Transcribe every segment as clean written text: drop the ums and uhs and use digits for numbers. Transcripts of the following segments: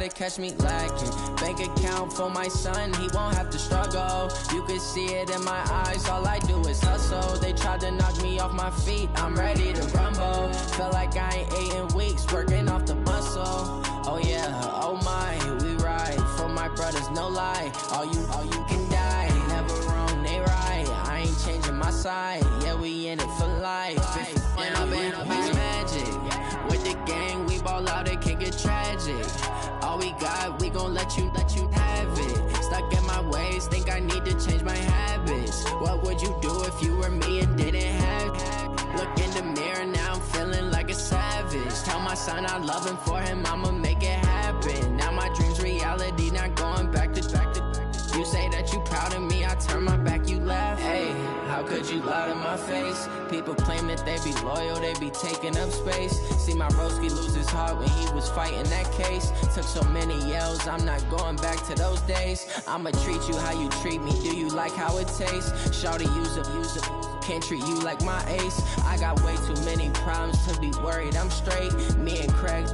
to catch me lacking. Bank account for my son, he won't have to struggle. You can see it in my eyes, all I do is hustle. They tried to knock me off my feet, I'm ready to rumble. Felt like I ain't ate in weeks, working off the muscle. Oh yeah, oh my, we ride for my brothers, no lie. All you can die, never wrong, they right. I ain't changing my side, yeah, we in it for life. When I've been magic, with the gang, we ball out, it can get tragic. All we got, we gon' let you have it. Stuck in my ways, think I need to change my habits. What would you do if you were me and didn't have it? Look in the mirror, now I'm feeling like a savage. Tell my son I love him, for him I'ma make it happen. Now my dream's reality, not going back to. You say that you proud of me, I turn my back, you laugh. Hey, how could you lie to my face? People claim that they be loyal, they be taking up space. See my broski lose his heart when he was fighting that case. Took so many yells, I'm not going back to those days. I'ma treat you how you treat me, do you like how it tastes? Shawty, use it, can't treat you like my ace. I got way too many problems to be worried, I'm straight. Me and Craig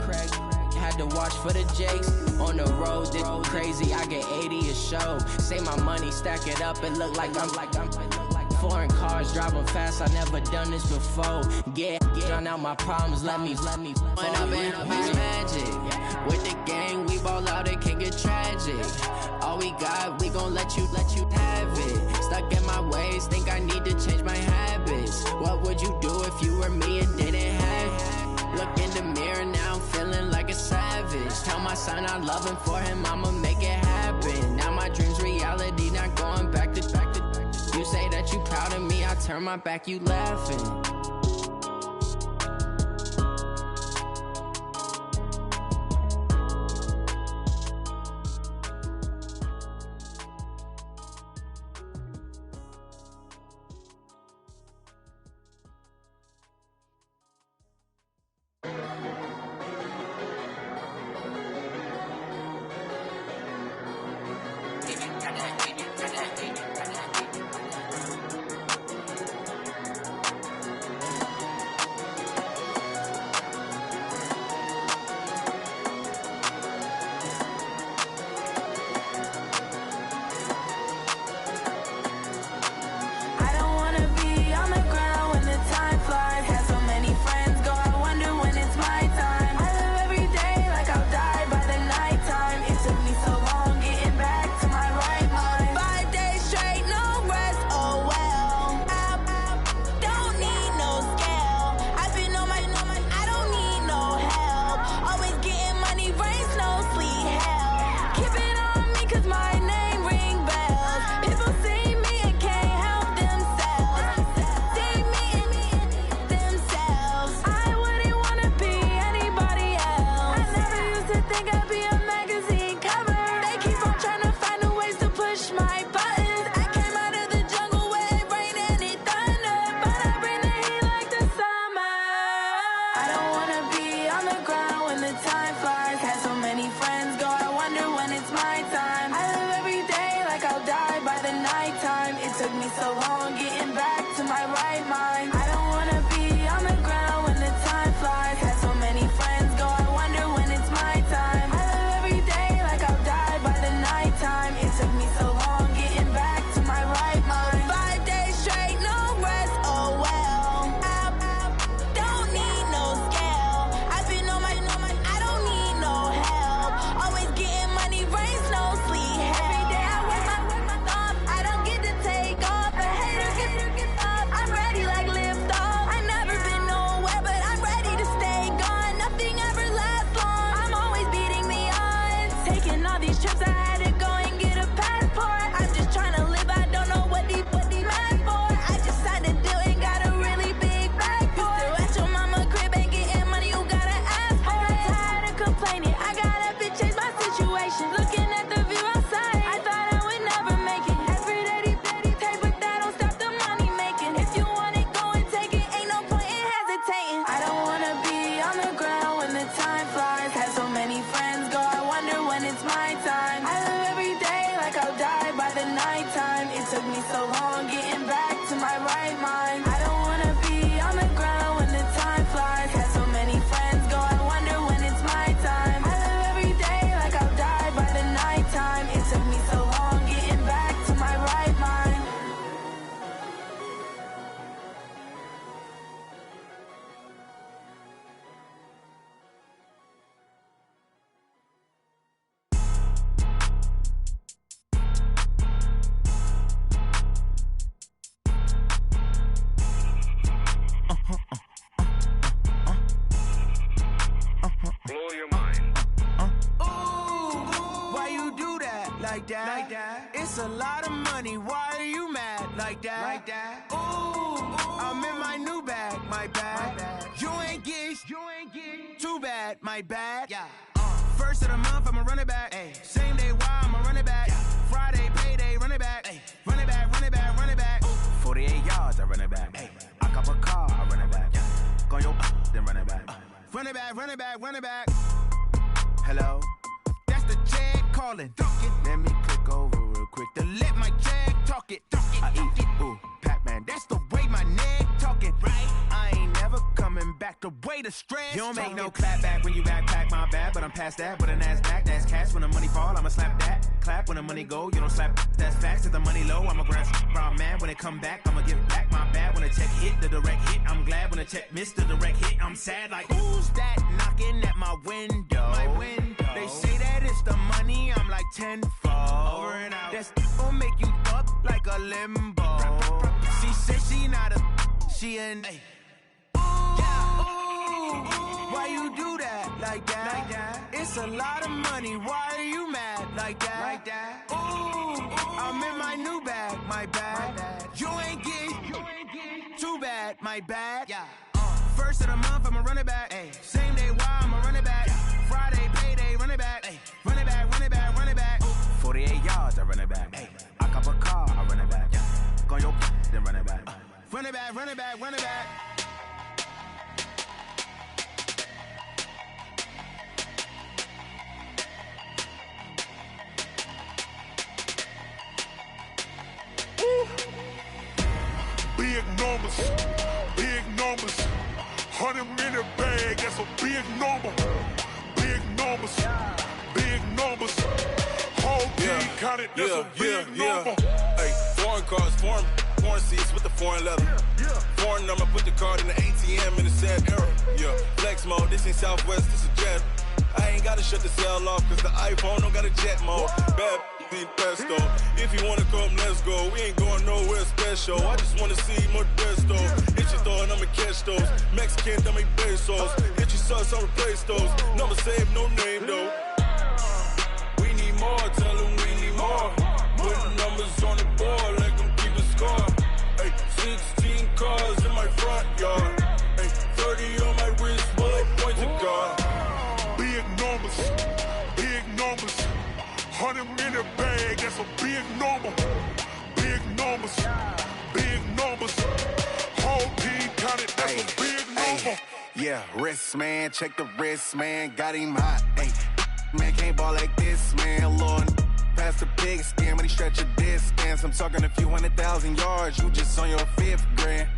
had to watch for the jakes. On the road, this crazy, I get 80 a show. Say my money, stack it up, it look like I'm foreign cars, driving fast, I never done this before. Get drown out my problems, let me When I've been magic, with the gang, we ball out, it can get tragic. All we got, we gon' let you have it. Stuck in my ways, think I need to change my habits. What would you do if you were me and didn't have it? Look in the mirror, now I'm feeling like a savage. Tell my son I love him, for him I'ma make it happen. Now my dream's reality, not going back to. You say that you proud of me, I turn my back, you laughing. Live that. It's a lot of money, why are you mad like that? Ooh, I'm in my new bag, my bad. You ain't get too bad, my bad. First of the month, I'ma run it back. Same day, why I'ma run it back. Friday, payday, run it back. Run it back, run it back, run it back. 48 yards, I run it back. I cop a car, I run it back. Go your then run it back. Run it back, run it back, run it back. Hello? That's the check calling. Let me click over real quick to let my check talk it. I eat it, ooh, Pac-Man. That's the way my neck talking. Right? I ain't never coming back the way the stress. You don't make no clap back when you backpack, my bad. But I'm past that with a NASDAQ. That's cash when the money fall, I'ma slap that. Clap when the money go, you don't slap. That's facts. If the money low, I'ma grab raw man. When it come back, I'ma give back my bad. When the check hit, the direct hit, I'm glad. When the check missed the direct hit, I'm sad. Like, who's that knocking at my window? My window. They say that it's the money, I'm like tenfold. Over and out. That's gon' make you up like a limbo. She said she not a, she an. Why you do that like that? It's a lot of money, why are you mad like that? Ooh, I'm in my new bag, my bad. You ain't get too bad, my bad. First of the month, I'ma run it back. Same day, why I'ma run it back. Friday, payday, run it back. Run it back, run it back, run it back. 48 yards, I run it back. I cop a car, I run it back. Go your then run it back. Run it back, run it back, run it back. Big numbers, big numbers. 100-minute bag, that's a big number. Big numbers, big numbers. Whole team counted, that's a big number. Hey, foreign cars, foreign seats with the foreign leather. Foreign number, put the card in the ATM in the sad era. Flex mode, this ain't Southwest, this a jet. I ain't gotta shut the cell off, cause the iPhone don't got a jet mode. Bad need pesto. If you wanna come, let's go. We ain't going nowhere special. I just wanna see Modesto. Hit your throw and I'ma catch those. Mexican, dummy pesos. Hit your sauce, I'll replace those. Number save, no name though. We need more, tell them we need more. Put numbers on the board, let them keep a score. Hey, 16 cars in my front yard. Hey, 30 on my wrist, bullet point to God. Big numbers, big numbers. 100-minute bag, that's a big number. Big numbers, big numbers. Whole team counted, that's a big number. Yeah, wrist man, check the wrist man, got him hot. Ay, man can't ball like this, man. Lord, past the pig skin when he stretch a distance. I'm talking a few 100,000 yards, you just on your 5th grand.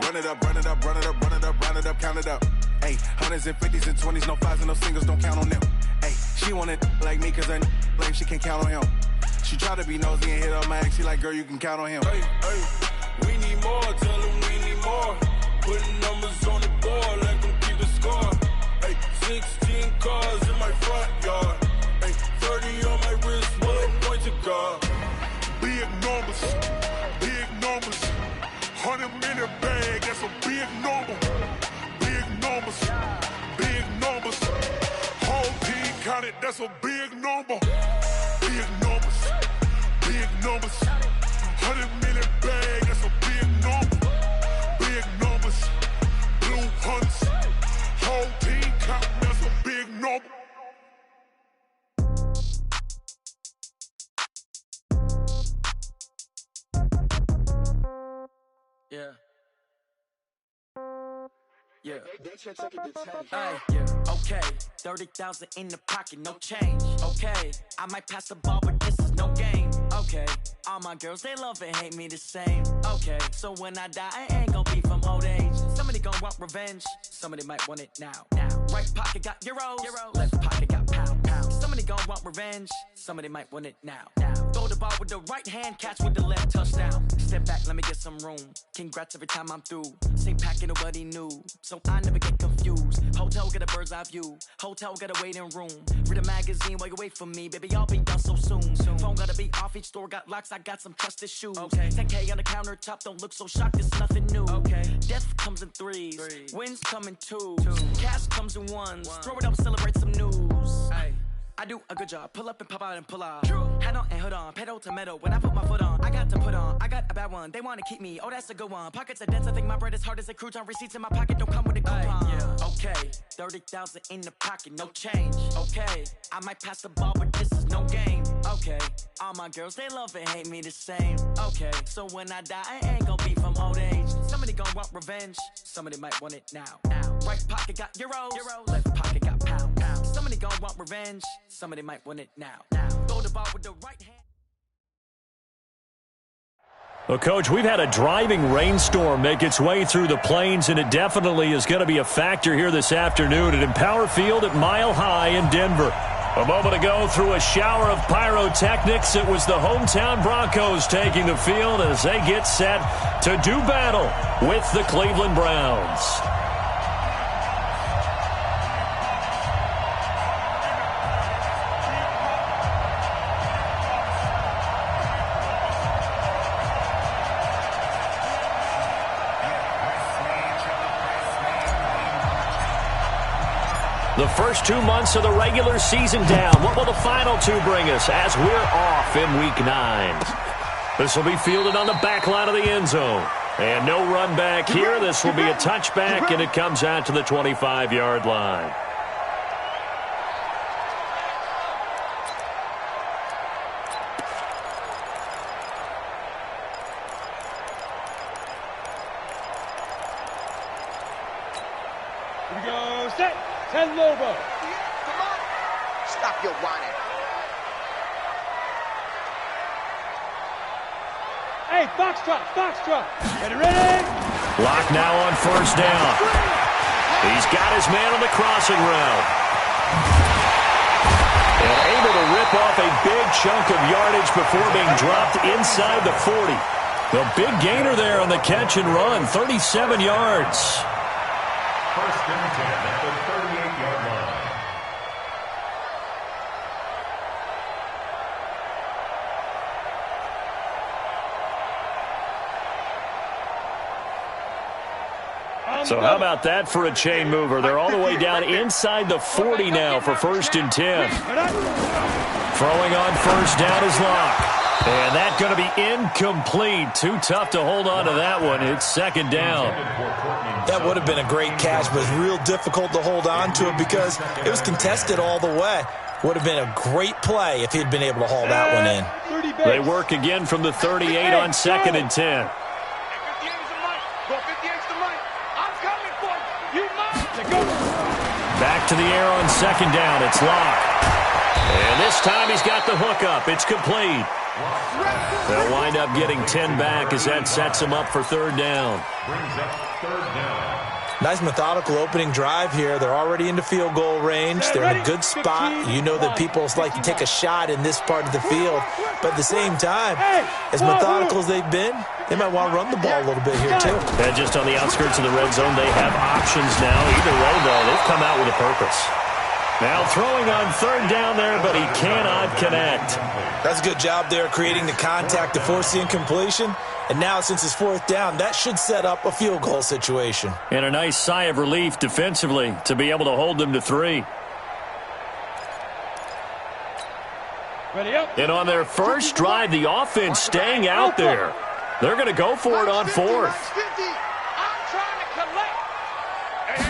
Run it up, run it up, run it up, run it up, run it up, count it up. Ay, hundreds and 50s and 20s, no 5s and no singles, don't count on them. Ay, she want it like me cause her like she can't count on him. She try to be nosy and hit up my ex, she like, girl, you can count on him. Hey, we need more, tell them we need more. Putting numbers on the board, let them keep the score. Hey, 16 cars in my front yard. Hey, 30 on my wrist, bullet point to God. Big numbers, big numbers. 100-minute bag, that's a big number. Big numbers, big numbers. Whole team counted, that's a big number. Big numbers, big numbers. 100-minute bag, that's a big number. Big numbers, blue hunts. Whole team counting, that's a big number. Yeah. Okay, 30,000 in the pocket, no change. Okay, I might pass the ball, but this is no game. Okay, all my girls, they love and hate me the same. Okay, so when I die, I ain't gonna be from old age. Somebody gonna want revenge, somebody might want it now. Right pocket got euros, left pocket got pounds. Somebody gonna want revenge, somebody might want it now. Throw the ball with the right hand, catch with the left, touchdown. Step back, let me get some room. Congrats every time I'm through. Same packet, nobody knew, so I never get confused. Hotel get a bird's eye view. Hotel get a waiting room. Read a magazine while you wait for me, baby. I'll be done so soon. Phone gotta be off. Each store got locks. I got some trusted shoes. 10K on the countertop. Don't look so shocked. It's nothing new. Death comes in threes. Wins come in twos. Cash comes in ones. Throw it up, celebrate some news. I do a good job. Pull up and pop out and pull out. Head on and hood on. Pedal to metal. When I put my foot on, I got to put on. I got a bad one. They want to keep me. Oh, that's a good one. Pockets are dense. I think my bread is hard as a crouton. Receipts in my pocket don't come with a coupon. Yeah. Okay. 30,000 in the pocket. No change. Okay. I might pass the ball, but this is no game. Okay. All my girls, they love and hate me the same. Okay. So when I die, I ain't gonna be from old age. Somebody gon' want revenge. Somebody might want it now. Right pocket got euros. Left pocket got pounds. Somebody gon' want revenge. Somebody might want it now. Throw the ball with the right hand. Well, Coach, we've had a driving rainstorm make its way through the plains, and it definitely is going to be a factor here this afternoon at Empower Field at Mile High in Denver. A moment ago, through a shower of pyrotechnics, it was the hometown Broncos taking the field as they get set to do battle with the Cleveland Browns. The first 2 months of the regular season down. What will the final two bring us as we're off in Week 9? This will be fielded on the back line of the end zone. And no run back here. This will be a touchback, and it comes out to the 25-yard line. Here we go, set. 10 Lobo. Come on. Stop your whining. Hey, Foxtrot. Ready? Lock now on first down. He's got his man on the crossing route. And able to rip off a big chunk of yardage before being dropped inside the 40. The big gainer there on the catch and run, 37 yards. First and 10 at the 38-yard line. So how about that for a chain mover? They're all the way down inside the 40 now for first and 10. Throwing on first down is Locke. And that's going to be incomplete. Too tough to hold on to that one. It's second down. That would have been a great catch, but it's real difficult to hold on to it because it was contested all the way. Would have been a great play if he'd been able to haul that one in. They work again from the 38 on second and 10. Back to the air on second down. It's Locke. And this time he's got the hook up. It's complete. They'll wind up getting 10 back as that sets him up for third down. Brings up third down. Nice methodical opening drive here. They're already into field goal range. They're in a good spot. You know that people like to take a shot in this part of the field. But at the same time, as methodical as they've been, they might want to run the ball a little bit here too. And just on the outskirts of the red zone, they have options now. Either way, though, they've come out with a purpose. Now throwing on third down there, but he cannot connect. That's a good job there creating the contact to force the incompletion. And now since it's fourth down, that should set up a field goal situation. And a nice sigh of relief defensively to be able to hold them to 3. Ready up. And on their first drive, the offense staying out there. They're going to go for it on fourth.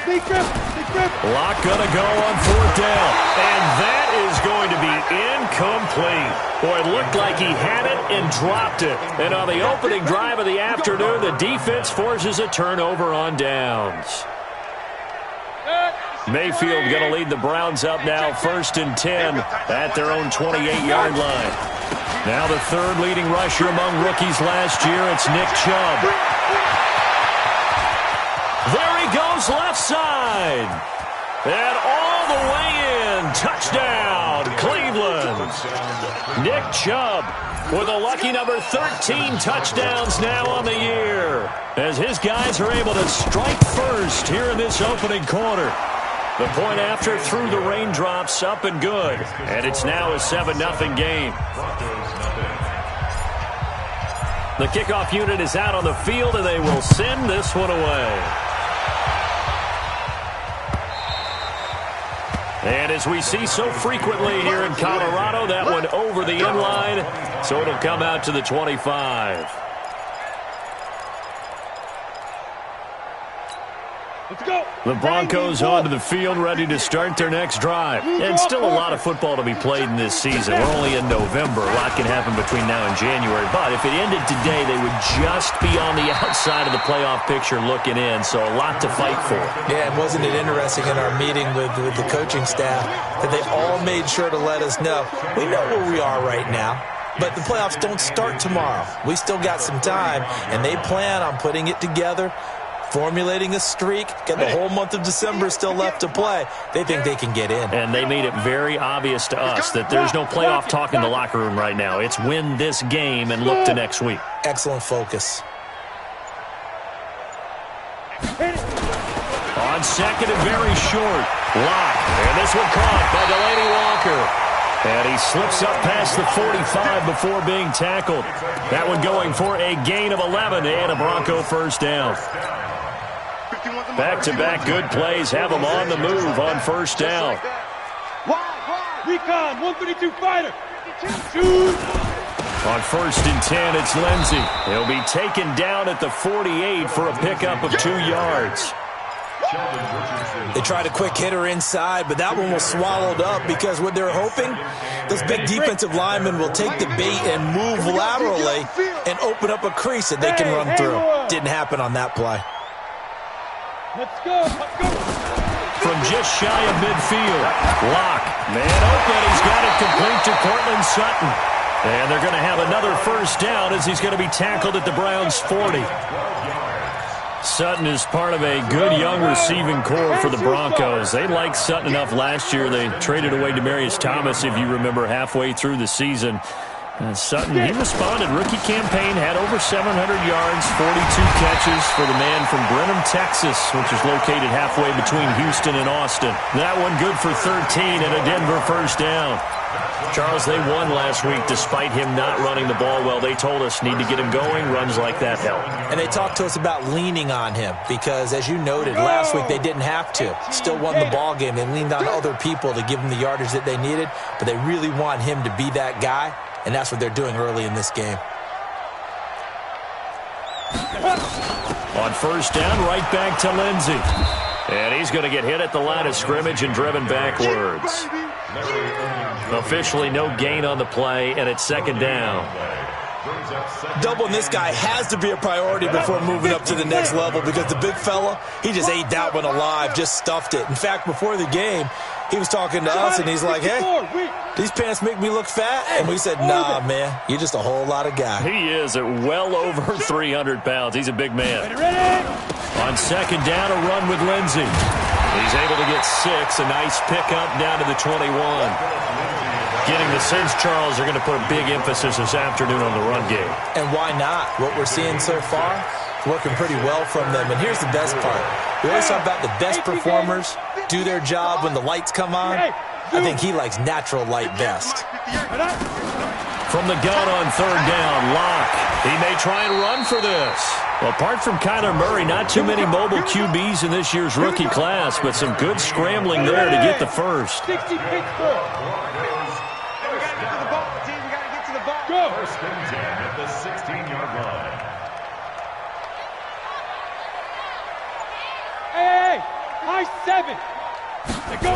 Big grip. Locke going to go on fourth down. And that is going to be incomplete. Boy, it looked like he had it and dropped it. And on the opening drive of the afternoon, the defense forces a turnover on downs. Mayfield going to lead the Browns up now, first and 10 at their own 28-yard line. Now the third leading rusher among rookies last year, it's Nick Chubb. There he goes, left side. And all the way in. Touchdown, Cleveland. Nick Chubb with a lucky number 13 touchdowns now on the year, as his guys are able to strike first here in this opening quarter. The point after through the raindrops, up and good. And it's now a 7-0 game. The kickoff unit is out on the field, and they will send this one away. And as we see so frequently here in Colorado, that one over the end line, so it'll come out to the 25. Let's go. The Broncos onto the field, ready to start their next drive. And still a lot of football to be played in this season. We're only in November. A lot can happen between now and January. But if it ended today, they would just be on the outside of the playoff picture looking in. So a lot to fight for. Yeah, and wasn't it interesting in our meeting with the coaching staff that they all made sure to let us know, we know where we are right now. But the playoffs don't start tomorrow. We still got some time, and they plan on putting it together, formulating a streak, got the whole month of December still left to play. They think they can get in. And they made it very obvious to us that there's no playoff talk in the locker room right now. It's win this game and look to next week. Excellent focus. On second and very short. Lock. And this one caught by Delaney Walker. And he slips up past the 45 before being tackled. That one going for a gain of 11 and a Bronco first down. Back-to-back good plays have them on the move on first down. Recon, 132 fighter. On first and 10, it's Lindsey. He'll be taken down at the 48 for a pickup of 2 yards. They tried a quick hitter inside, but that one was swallowed up because what they're hoping, those big defensive linemen will take the bait and move laterally and open up a crease that they can run through. Didn't happen on that play. Let's go. From just shy of midfield, Locke, man open, he's got it complete to Cortland Sutton. And they're going to have another first down as he's going to be tackled at the Browns' 40. Sutton is part of a good young receiving core for the Broncos. They liked Sutton enough last year. They traded away Demaryius Thomas, if you remember, halfway through the season. Sutton, he responded. Rookie campaign, had over 700 yards, 42 catches for the man from Brenham, Texas, which is located halfway between Houston and Austin. That one good for 13 and a Denver first down. Charles, they won last week despite him not running the ball well. They told us need to get him going. Runs like that help. And they talked to us about leaning on him because, as you noted, last week they didn't have to. Still won the ball game. They leaned on other people to give them the yardage that they needed, but they really want him to be that guy, and that's what they're doing early in this game. On first down, right back to Lindsey. And he's going to get hit at the line of scrimmage and driven backwards. Officially no gain on the play, and it's second down. Doubling this guy has to be a priority before moving up to the next level because the big fella, he just ate that one alive, just stuffed it. In fact, before the game, he was talking to us, and he's like, hey, these pants make me look fat? And we said, nah, man, you're just a whole lot of guy. He is at well over 300 pounds. He's a big man. On second down, a run with Lindsey. He's able to get 6, a nice pickup down to the 21. Getting the sense, Charles, they're going to put a big emphasis this afternoon on the run game. And why not? What we're seeing so far is working pretty well from them. And here's the best part. We always talk about the best performers do their job when the lights come on. I think he likes natural light best. From the gun on third down, Locke. He may try and run for this. Well, apart from Kyler Murray, not too many mobile QBs in this year's rookie class, but some good scrambling there to get the first. First and 10 at the 16-yard line. Hey, high 7. Let's go.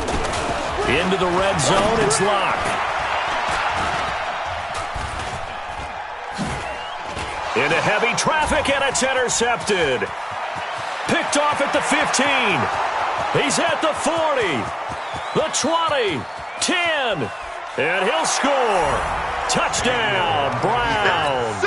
Into the red zone, it's Locke. Into heavy traffic, and it's intercepted. Picked off at the 15. He's at the 40. The 20. 10. And he'll score. Touchdown, Browns.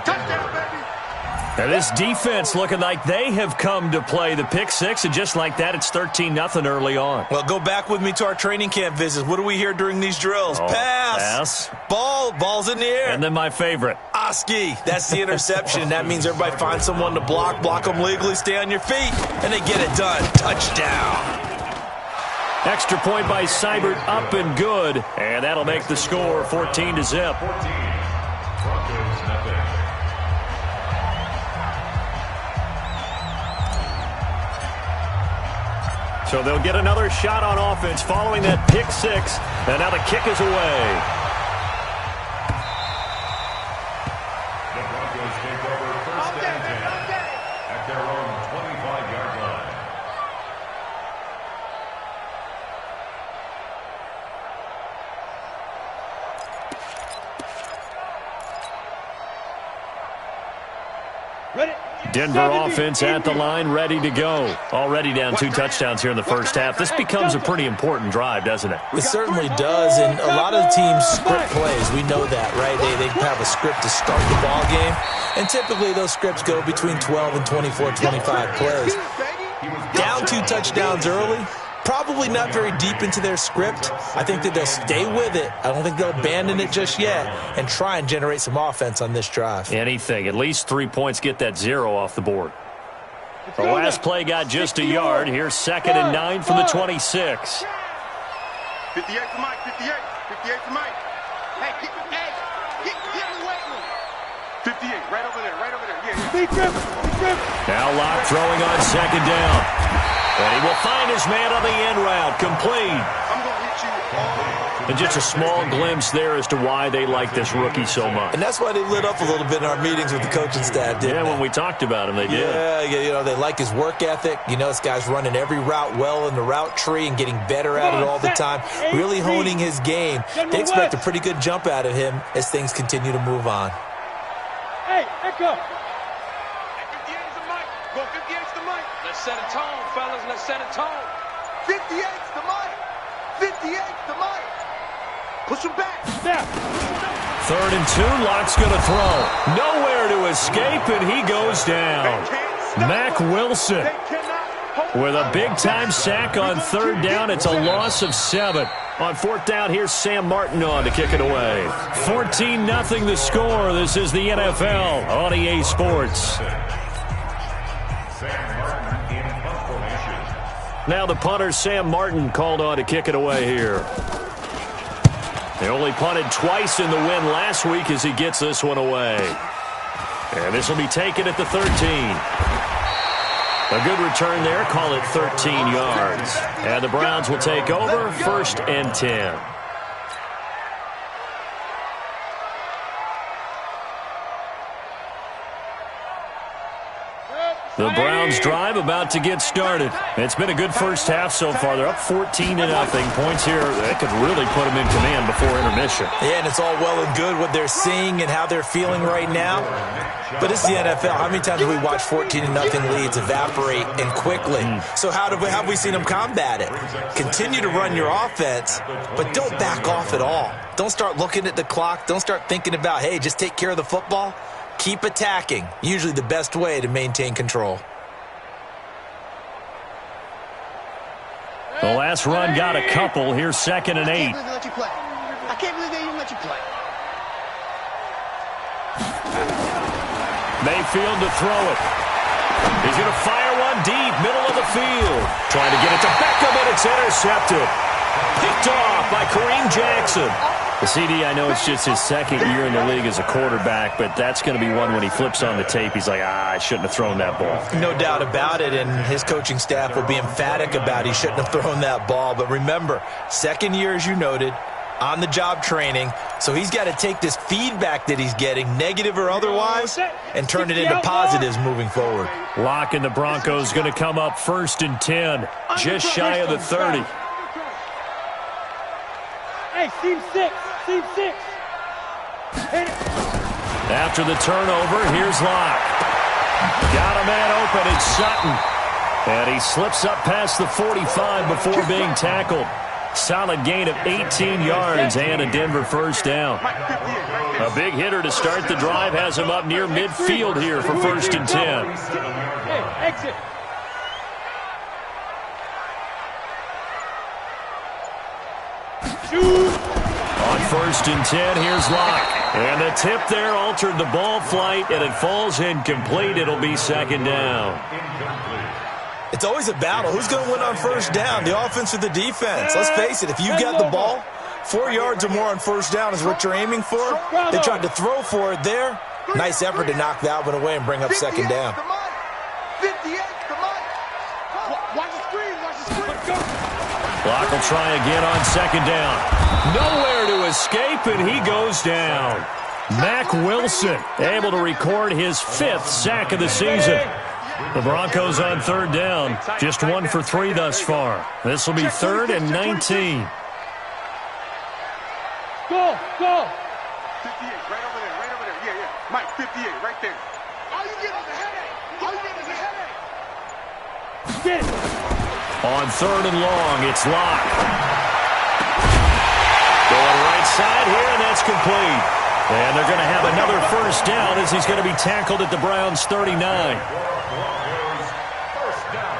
Touchdown, baby. And this defense looking like they have come to play the pick six, and just like that, it's 13-0 early on. Well, go back with me to our training camp visits. What do we hear during these drills? Pass. Ball's in the air. And then my favorite. Oski. That's the interception. That means everybody finds someone to block them legally, stay on your feet, and they get it done. Touchdown. Extra point by Seibert, up and good. And that'll make the score 14-0. 14. Broncos nothing. So they'll get another shot on offense following that pick six. And now the kick is away. The Broncos take over first and 10 at their own 25-yard line. Denver offense at the line, ready to go. Already down 2 touchdowns here in the first half. This becomes a pretty important drive, doesn't it? It certainly does, and a lot of teams script plays. We know that, right? They have a script to start the ball game, and typically those scripts go between 12 and 24, 25 plays. Down 2 touchdowns early, probably not very deep into their script. I think that they'll stay with it. I don't think they'll abandon it just yet and try and generate some offense on this drive. Anything. At least 3 points, get that 0 off the board. The last play got just a yard. Here's 2nd and 9 from the 26. 58 for Mike, 58. 58 for Mike. Hey, get the weight room. 58, right over there, yeah. Now Locke throwing on 2nd down. And he will find his man on the end route. Complete. I'm going to hit you all. And just a small glimpse there as to why they like this rookie so much. And that's why they lit up a little bit in our meetings with the coaching staff, didn't they? Yeah, when we talked about him, they did. Yeah, you know, they like his work ethic. You know, this guy's running every route well in the route tree and getting better at it all the time, really honing his game. They expect a pretty good jump out of him as things continue to move on. Hey, Echo. 58's the Mike. Go 58's the Mike. Let's set a tone, fellas. Let's set a tone. 58's the Mike. 58's the Mike. Push him back. Yeah. 3rd and 2. Locke's going to throw. Nowhere to escape, and he goes down. Mack Wilson with a big-time sack on 3rd down. It's a loss of 7. On 4th down, here's Sam Martin on to kick it away. 14-0 the score. This is the NFL on EA Sports. Now the punter, Sam Martin, called on to kick it away here. They only punted twice in the win last week as he gets this one away. And this will be taken at the 13. A good return there. Call it 13 yards. And the Browns will take over 1st and 10. The Browns drive about to get started. It's been a good first half so far. They're up 14-0. Points here that could really put them in command before intermission. Yeah, and it's all well and good what they're seeing and how they're feeling right now. But it's the NFL. How many times have we watched 14-0 leads evaporate and quickly? So how have we seen them combat it? Continue to run your offense, but don't back off at all. Don't start looking at the clock. Don't start thinking about, hey, just take care of the football. Keep attacking. Usually the best way to maintain control. The last run got a couple. Here's 2nd and 8. I can't believe they even let you play. Mayfield to throw it. He's going to fire one deep, middle of the field. Trying to get it to Beckham, and it's intercepted. Picked off by Kareem Jackson. The CD, I know it's just his 2nd year in the league as a quarterback, but that's going to be one when he flips on the tape, he's like, I shouldn't have thrown that ball. No doubt about it, and his coaching staff will be emphatic about he shouldn't have thrown that ball. But remember, 2nd year, as you noted, on-the-job training, so he's got to take this feedback that he's getting, negative or otherwise, and turn it into positives moving forward. Locke and the Broncos going to come up 1st and 10, just shy of the 30. Hey, team 6. Team 6. Hit it. After the turnover, here's Locke. Got a man open, it's Sutton. And he slips up past the 45 before being tackled. Solid gain of 18 yards and a Denver 1st down. A big hitter to start the drive has him up near midfield here for 1st and 10. Hey, exit. On 1st and 10, here's Locke. And the tip there altered the ball flight, and it falls incomplete. It'll be 2nd down. It's always a battle. Who's going to win on 1st down, the offense or the defense? Let's face it, if you've got the ball, 4 yards or more on 1st down is what you're aiming for. They tried to throw for it there. Nice effort to knock that one away and bring up 2nd down. Watch the screen. Watch the screen. Clock will try again on second down. Nowhere to escape, and he goes down. Mack Wilson able to record his 5th sack of the season. The Broncos on third down, just 1 for 3 thus far. This will be 3rd and 19. Go. 58, right over there. Yeah. Mike, 58, right there. All you get is a headache. Get it. On 3rd and long, it's Locke. Going right side here, and that's complete. And they're going to have another first down as he's going to be tackled at the Browns' 39.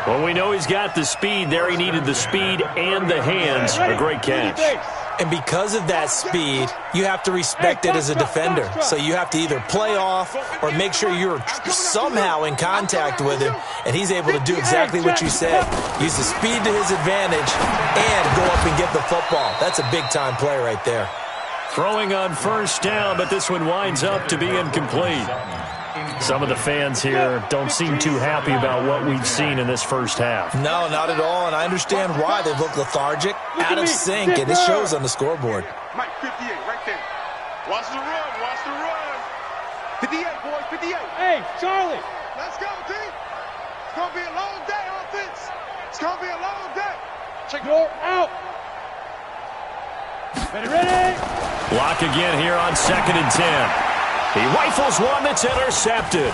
Well, we know he's got the speed there. He needed the speed and the hands. A great catch. And because of that speed, you have to respect it as a defender. So you have to either play off or make sure you're somehow in contact with him, and he's able to do exactly what you said. Use the speed to his advantage and go up and get the football. That's a big-time play right there. Throwing on first down, but this one winds up to be incomplete. Some of the fans here don't seem too happy about what we've seen in this first half. No, not at all, and I understand why. They've looked lethargic, out of sync, and it shows on the scoreboard. Mike, 58, right there. Watch the run. 58, boys, 58. Hey, Charlie. Let's go, team. It's going to be a long day, offense. It's going to be a long day. Check your out. Ready. Block again here on 2nd and 10. He rifles one that's intercepted.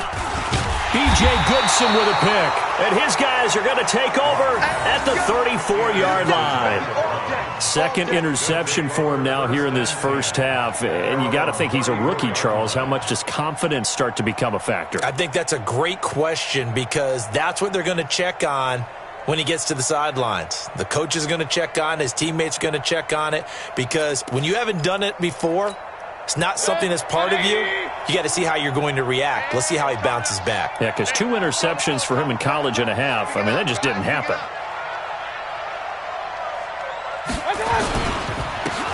B.J. Goodson with a pick. And his guys are going to take over at the 34-yard line. 2nd interception for him now here in this first half. And you got to think he's a rookie, Charles. How much does confidence start to become a factor? I think that's a great question because that's what they're going to check on when he gets to the sidelines. The coach is going to check on it. His teammates are going to check on it because when you haven't done it before, it's not something that's part of you. You got to see how you're going to react. Let's see how he bounces back. Yeah, because 2 interceptions for him in college and a half. I mean, that just didn't happen.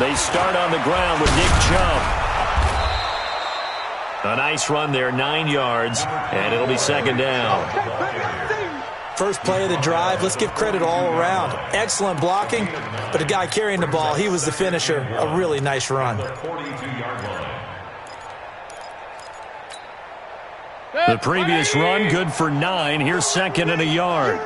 They start on the ground with Nick Chubb. A nice run there, 9 yards, and it'll be 2nd down. First play of the drive, let's give credit all around. Excellent blocking, but the guy carrying the ball, he was the finisher. A really nice run. The previous run, good for 9. Here's 2nd and a yard.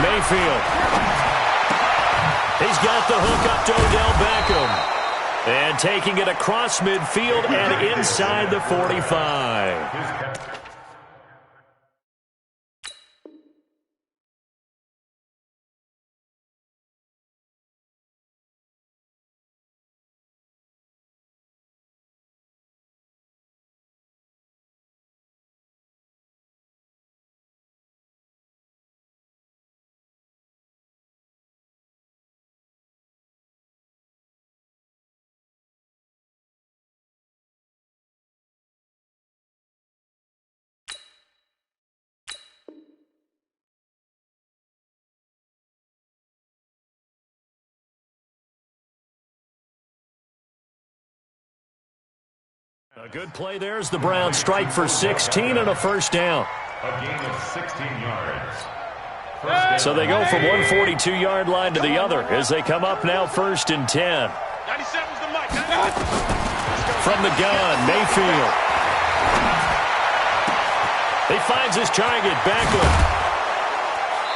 Mayfield. He's got the hook up to Odell Beckham. And taking it across midfield and inside the 45. A good play there as the Browns strike for 16 and a first down. A gain of 16 yards. So they go from one 42-yard line to the other as they come up now 1st and 10. 97's the mic. From the gun, Mayfield. He finds his target, Beckham.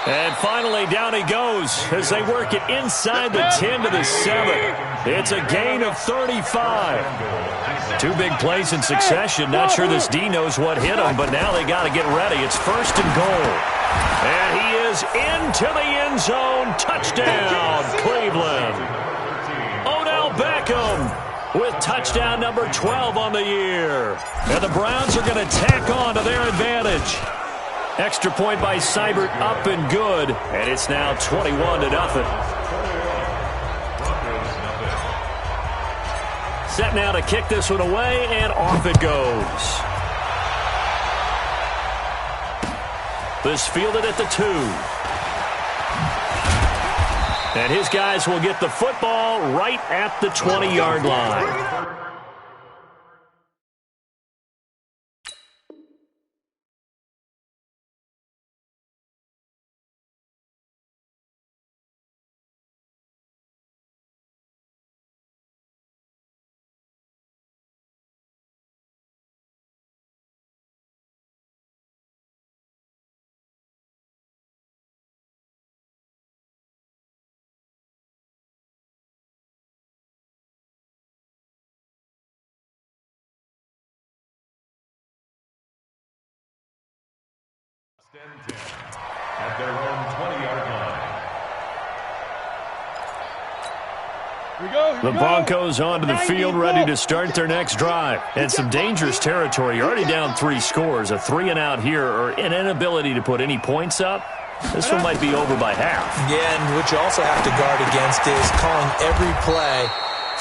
And finally, down he goes as they work it inside the 10 to the 7. It's a gain of 35. 2 big plays in succession. Not sure this D knows what hit him, but now they got to get ready. It's 1st and goal. And he is into the end zone. Touchdown, Cleveland. Odell Beckham with touchdown number 12 on the year. And the Browns are going to tack on to their advantage. Extra point by Seibert, up and good. And it's now 21-0. Set now to kick this one away, and off it goes. This fielded at the 2. And his guys will get the football right at the 20-yard line. At their own 20-yard line. The Broncos onto the field, ready to start their next drive. And some dangerous territory. You're already down 3 scores. A 3-and-out here, or an inability to put any points up. This one might be over by half. Yeah, and what you also have to guard against is calling every play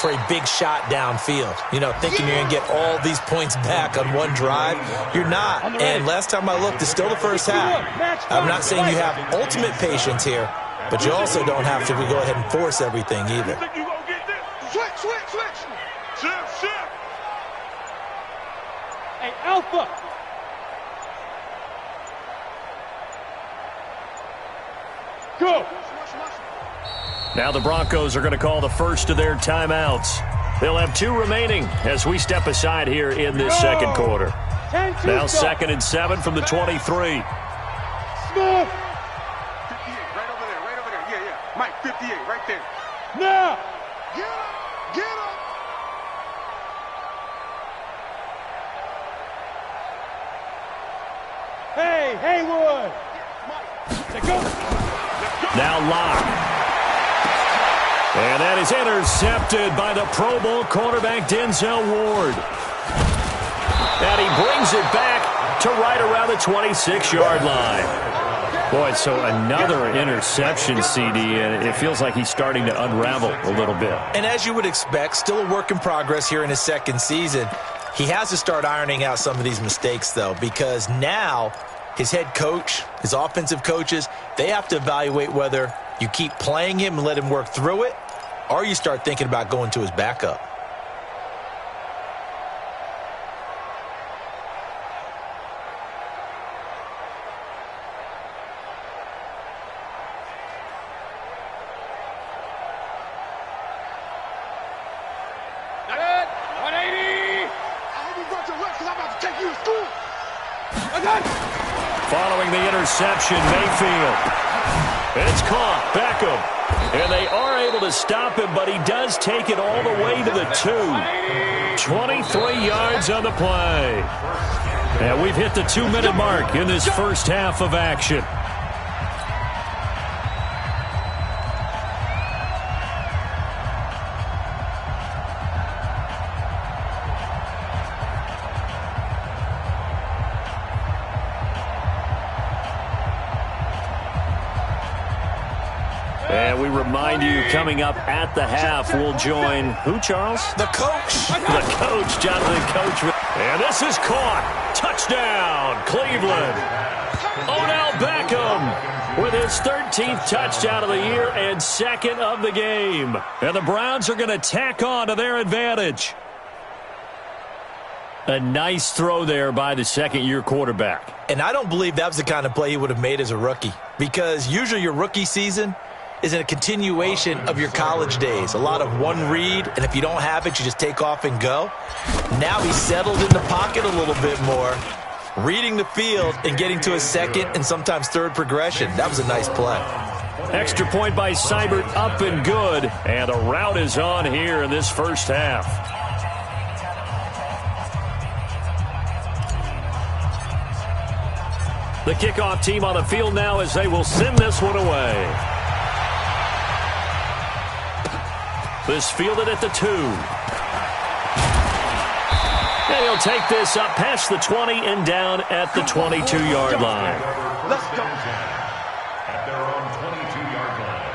for a big shot downfield. You know, thinking you're going to get all these points back on one drive. You're not. And last time I looked, it's still the first half. I'm not saying you have ultimate patience here, but you also don't have to go ahead and force everything either. Switch. Shift. Hey, Alpha. Go. Now the Broncos are going to call the first of their timeouts. They'll have 2 remaining as we step aside here in this second quarter. Now 2nd and 7 from the 23. Smith. 58, right over there. Yeah. Mike, 58, right there. Now. Get up. Hey, Haywood. Let's go. Now Locke. And that is intercepted by the Pro Bowl cornerback Denzel Ward. And he brings it back to right around the 26-yard line. Boy, so another interception, CD, and it feels like he's starting to unravel a little bit. And as you would expect, still a work in progress here in his second season. He has to start ironing out some of these mistakes, though, because now his head coach, his offensive coaches, they have to evaluate whether you keep playing him and let him work through it, or you start thinking about going to his backup. Following the interception, Mayfield. It's caught. Beckham. And they are able to stop him, but he does take it all the way to the 2. 23 yards on the play. And we've hit the 2-minute mark in this first half of action. And we remind you, coming up at the half, we'll join who, Charles? The coach. The coach, Jonathan Coachman. And this is caught. Touchdown, Cleveland. Odell Beckham with his 13th touchdown of the year and 2nd of the game. And the Browns are going to tack on to their advantage. A nice throw there by the second-year quarterback. And I don't believe that was the kind of play he would have made as a rookie, because usually your rookie season is in a continuation of your college days. A lot of one read, and if you don't have it, you just take off and go. Now he's settled in the pocket a little bit more, reading the field and getting to a second and sometimes third progression. That was a nice play. Extra point by Seibert, up and good. And the route is on here in this first half. The kickoff team on the field now as they will send this one away. This fielded at the 2. And he'll take this up past the 20 and down at the 22-yard line. Let's go. At their own 22-yard line.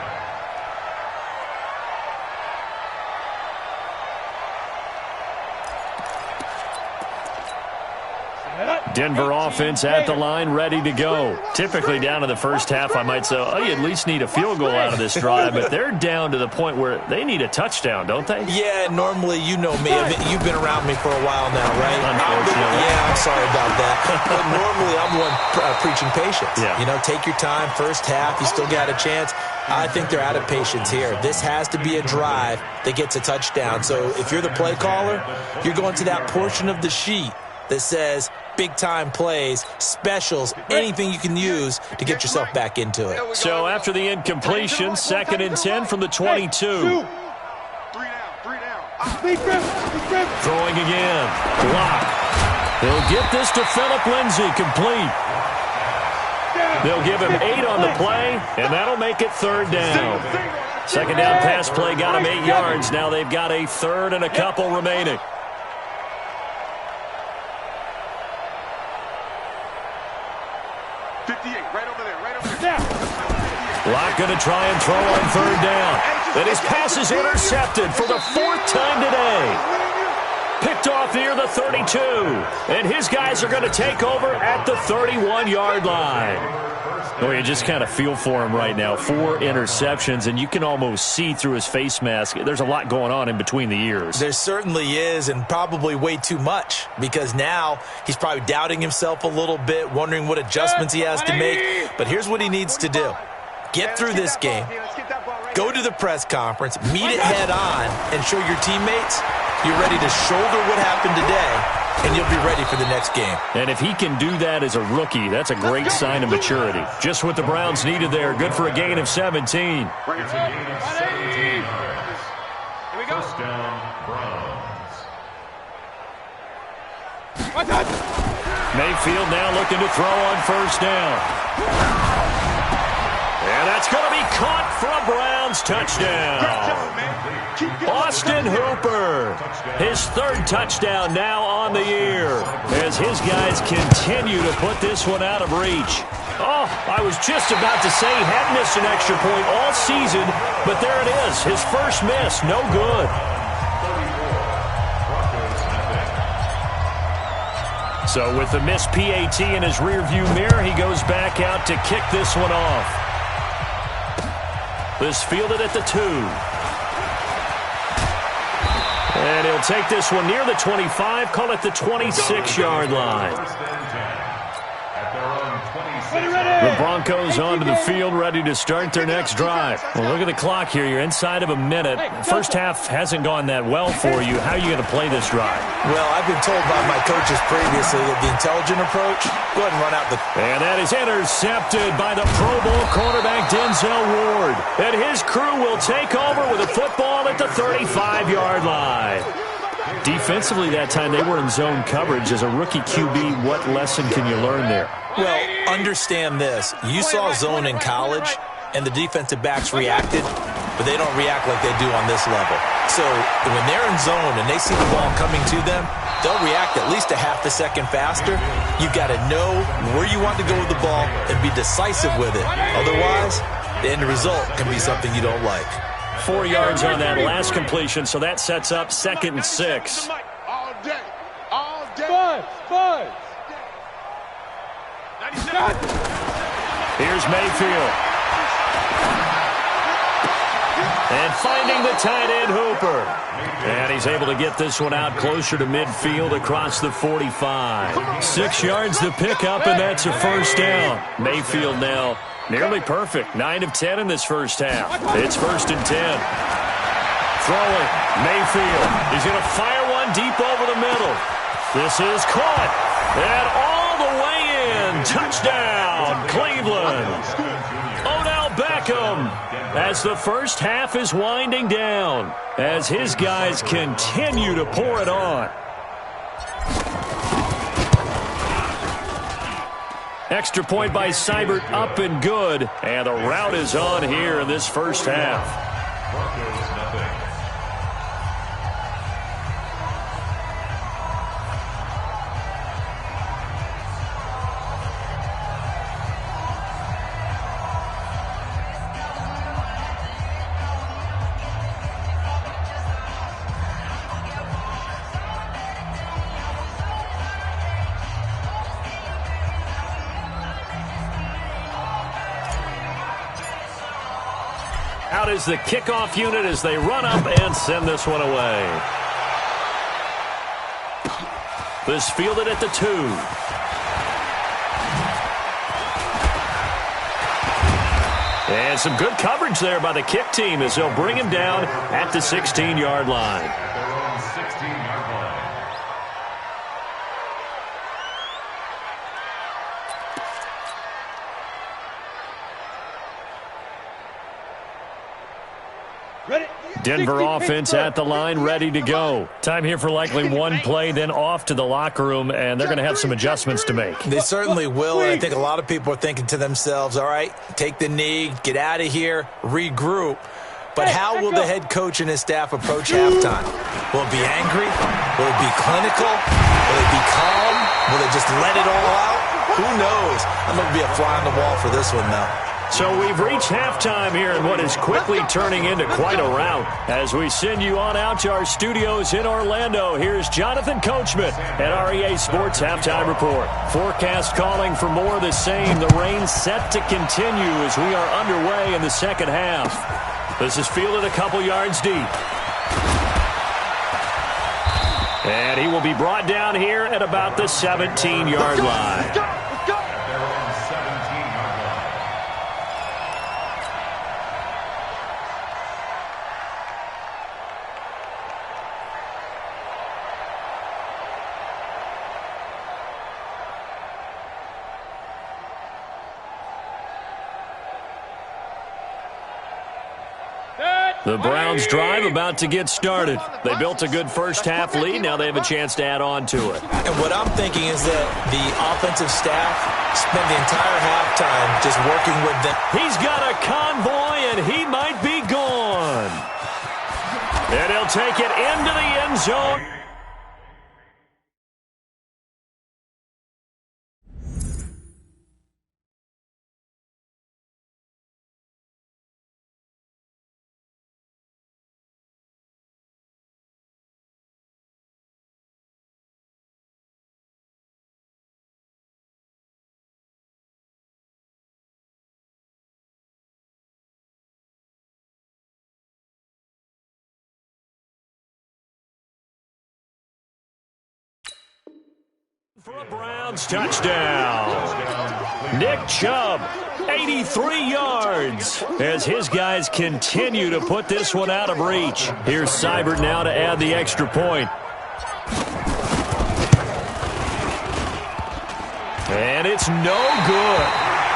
Denver offense at the line, ready to go. Typically down to the first half, I might say, oh, you at least need a field goal out of this drive, but they're down to the point where they need a touchdown, don't they? Yeah, normally, you know me. I mean, you've been around me for a while now, right? Unfortunately. Yeah, I'm sorry about that. But normally, I'm the one preaching patience. Yeah. You know, take your time, first half, you still got a chance. I think they're out of patience here. This has to be a drive that gets a touchdown. So if you're the play caller, you're going to that portion of the sheet that says big-time plays, specials, anything you can use to get yourself back into it. So after the incompletion, 2nd and 10 from the 22. Three down. Throwing again. Block. They'll get this to Phillip Lindsay, complete. They'll give him 8 on the play, and that'll make it 3rd down. 2nd down pass play got him 8 yards. Now they've got a 3rd and a couple remaining. Locke going to try and throw on 3rd down. And his pass is intercepted for the 4th time today. Picked off near the 32. And his guys are going to take over at the 31-yard line. Oh, you just kind of feel for him right now. 4 interceptions, and you can almost see through his face mask. There's a lot going on in between the ears. There certainly is, and probably way too much, because now he's probably doubting himself a little bit, wondering what adjustments he has to make. But here's what he needs to do. Get through this game, go to the press conference, meet it head on, and show your teammates you're ready to shoulder what happened today, and you'll be ready for the next game. And if he can do that as a rookie, that's a great sign of maturity. Just what the Browns needed there. Good for a gain of 17. It's a gain of 17 yards. First down, Browns. Mayfield now looking to throw on 1st down. And that's going to be caught for a Browns touchdown. Austin Hooper, his 3rd touchdown now on the year as his guys continue to put this one out of reach. Oh, I was just about to say he hadn't missed an extra point all season, but there it is, his first miss, no good. So with the missed PAT in his rearview mirror, he goes back out to kick this one off. This fielded at the 2. And he'll take this one near the 25, call it the 26-yard line. The Broncos onto the field, ready to start their next drive. Well, look at the clock here. You're inside of a minute. First half hasn't gone that well for you. How are you going to play this drive? Well, I've been told by my coaches previously that the intelligent approach, go ahead and run out the... And that is intercepted by the Pro Bowl cornerback Denzel Ward. And his crew will take over with a football at the 35-yard line. Defensively that time, they were in zone coverage. As a rookie QB, what lesson can you learn there? Well, understand this. You saw zone in college, and the defensive backs reacted, but they don't react like they do on this level. So when they're in zone and they see the ball coming to them, they'll react at least a half a second faster. You've got to know where you want to go with the ball and be decisive with it. Otherwise, the end result can be something you don't like. 4 yards on that last completion, so that sets up 2nd and 6. All day. All day. Buzz. Here's Mayfield. And finding the tight end, Hooper. And he's able to get this one out closer to midfield across the 45. 6 yards to pick up, and that's a 1st down. Mayfield now nearly perfect. 9 of 10 in this first half. It's 1st and 10. Throwing. Mayfield. He's going to fire one deep over the middle. This is caught. And all the way in. Touchdown, Cleveland. Odell Beckham, as the first half is winding down, as his guys continue to pour it on. Extra point by Seibert, up and good. And the route is on here in this first half. Out is the kickoff unit as they run up and send this one away. This fielded at the 2. And some good coverage there by the kick team as they'll bring him down at the 16-yard line. Denver offense at the line, ready to go. Time here for likely one play, then off to the locker room, and they're going to have some adjustments to make. They certainly will, and I think a lot of people are thinking to themselves, all right, take the knee, get out of here, regroup. But how will the head coach and his staff approach halftime? Will it be angry? Will it be clinical? Will it be calm? Will they just let it all out? Who knows? I'm going to be a fly on the wall for this one, though. So we've reached halftime here in what is quickly turning into quite a rout. As we send you on out to our studios in Orlando, here's Jonathan Coachman at REA Sports Halftime Report. Forecast calling for more of the same. The rain set to continue as we are underway in the second half. This is fielded a couple yards deep. And he will be brought down here at about the 17-yard line. The Browns drive about to get started. They built a good first-half lead. Now they have a chance to add on to it. And what I'm thinking is that the offensive staff spent the entire halftime just working with them. He's got a convoy, and he might be gone. And he'll take it into the end zone. For a Browns touchdown. Nick Chubb, 83 yards, as his guys continue to put this one out of reach. Here's Seibert now to add the extra point. And it's no good.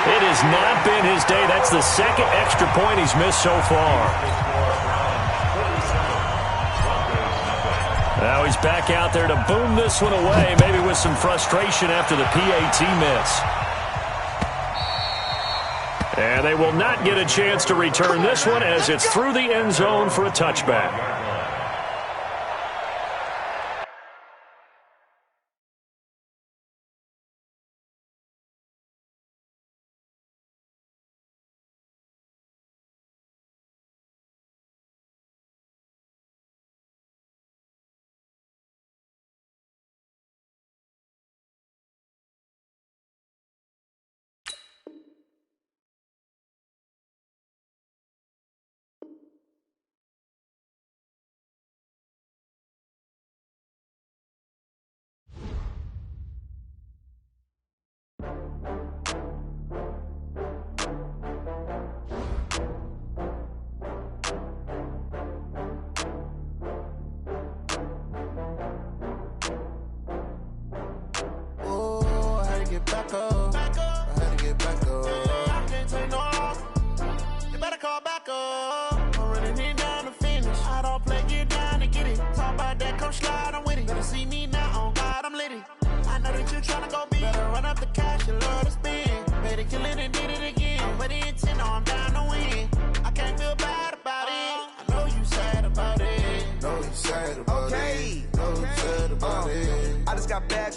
It has not been his day. That's the second extra point he's missed so far. Now he's back out there to boom this one away, maybe with some frustration after the PAT miss. And they will not get a chance to return this one as it's through the end zone for a touchback.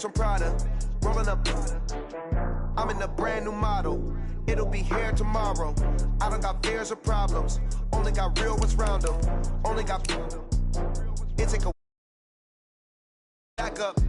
From Prada, rolling up. I'm in a brand new model. It'll be here tomorrow. I don't got fears or problems. Only got real ones round them. Only got. It take a back up.